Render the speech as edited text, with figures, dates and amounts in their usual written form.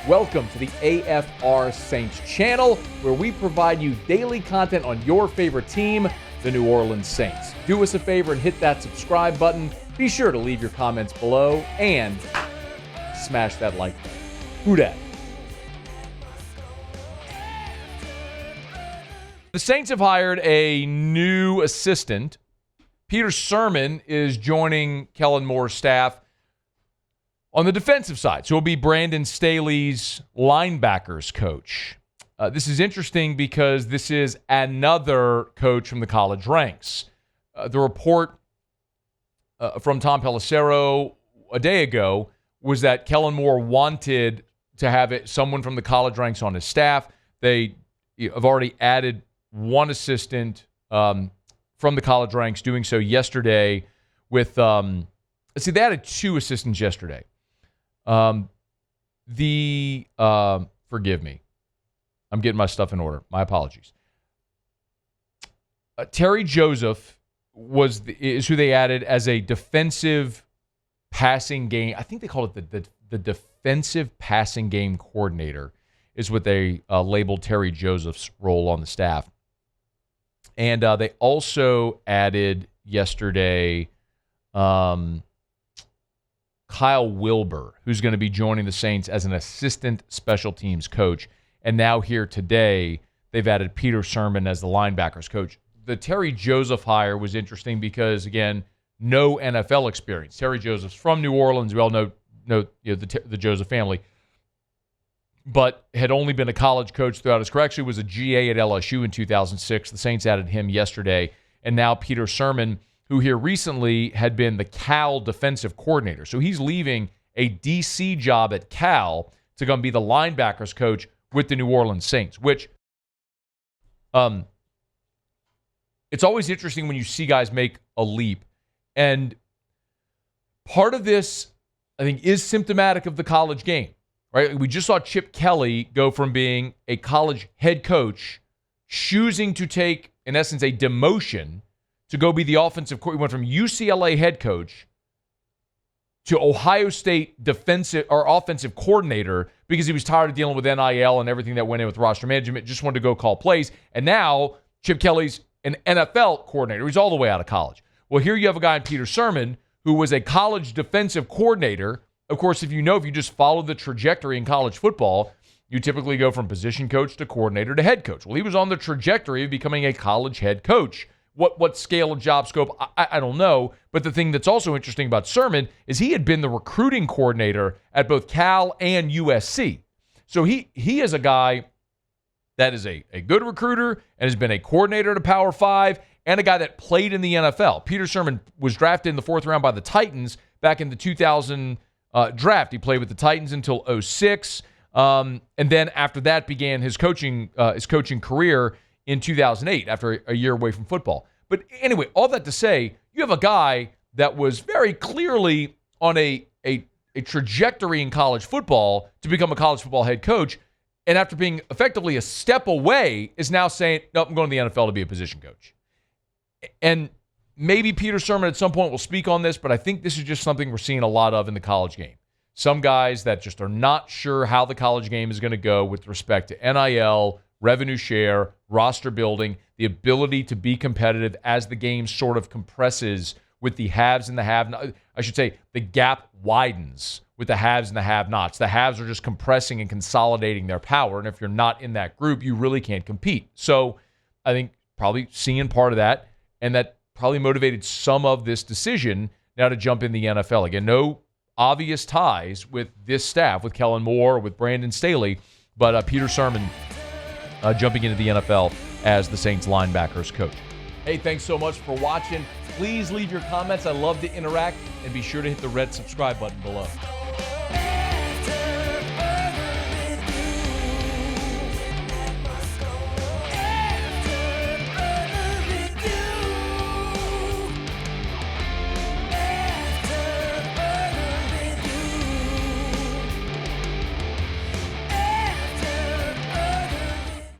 Welcome to the AFR Saints channel, where we provide you daily content on your favorite team, the New Orleans Saints. Do us a favor and hit that subscribe button. Be sure to leave your comments below and smash that like button. Who dat? The Saints have hired a new assistant. Peter Sirmon is joining Kellen Moore's staff on the defensive side. So he'll be Brandon Staley's linebackers coach. This is interesting because this is another coach from the college ranks. The report from Tom Pelissero a day ago was that Kellen Moore wanted to have someone from the college ranks on his staff. They have already added one assistant from the college ranks, doing so yesterday with, they added two assistants yesterday. Forgive me. I'm getting my stuff in order. My apologies. Terry Joseph is who they added as a defensive passing game. I think they call it the defensive passing game coordinator is what they labeled Terry Joseph's role on the staff. And they also added yesterday Kyle Wilbur, who's going to be joining the Saints as an assistant special teams coach. And now here today, they've added Peter Sirmon as the linebackers coach. The Terry Joseph hire was interesting because, again, no NFL experience. Terry Joseph's from New Orleans. We all know the Joseph family. But had only been a college coach throughout his career. Actually was a GA at LSU in 2006. The Saints added him yesterday. And now Peter Sirmon, who here recently had been the Cal defensive coordinator. So he's leaving a DC job at Cal to go and be the linebackers coach with the New Orleans Saints, which it's always interesting when you see guys make a leap. And part of this, I think, is symptomatic of the college game, right? We just saw Chip Kelly go from being a college head coach, choosing to take, in essence, a demotion to go be the offensive coordinator. He went from UCLA head coach to Ohio State defensive or offensive coordinator because he was tired of dealing with NIL and everything that went in with roster management, just wanted to go call plays. And now Chip Kelly's an NFL coordinator. He's all the way out of college. Well, here you have a guy in Peter Sirmon who was a college defensive coordinator. Of course, if you just follow the trajectory in college football, you typically go from position coach to coordinator to head coach. Well, he was on the trajectory of becoming a college head coach. What scale of job scope, I don't know. But the thing that's also interesting about Sirmon is he had been the recruiting coordinator at both Cal and USC. So he is a guy that is a good recruiter and has been a coordinator at a Power 5 and a guy that played in the NFL. Peter Sirmon was drafted in the 4th round by the Titans back in the 2000 draft. He played with the Titans until 2006. And then after that began his coaching career in 2008 after a year away from football. But anyway, all that to say, you have a guy that was very clearly on a trajectory in college football to become a college football head coach, and after being effectively a step away, is now saying, nope, I'm going to the NFL to be a position coach. And maybe Peter Sirmon at some point will speak on this, but I think this is just something we're seeing a lot of in the college game. Some guys that just are not sure how the college game is going to go with respect to NIL, revenue share, roster building, the ability to be competitive as the game sort of compresses with the haves and the have-nots. I should say the gap widens with the haves and the have-nots. The haves are just compressing and consolidating their power, and if you're not in that group, you really can't compete. So I think probably seeing part of that, and that probably motivated some of this decision now to jump in the NFL. Again, no obvious ties with this staff, with Kellen Moore, with Brandon Staley, but Peter Sirmon jumping into the NFL as the Saints linebackers coach. Hey, thanks so much for watching. Please leave your comments. I love to interact, and be sure to hit the red subscribe button below.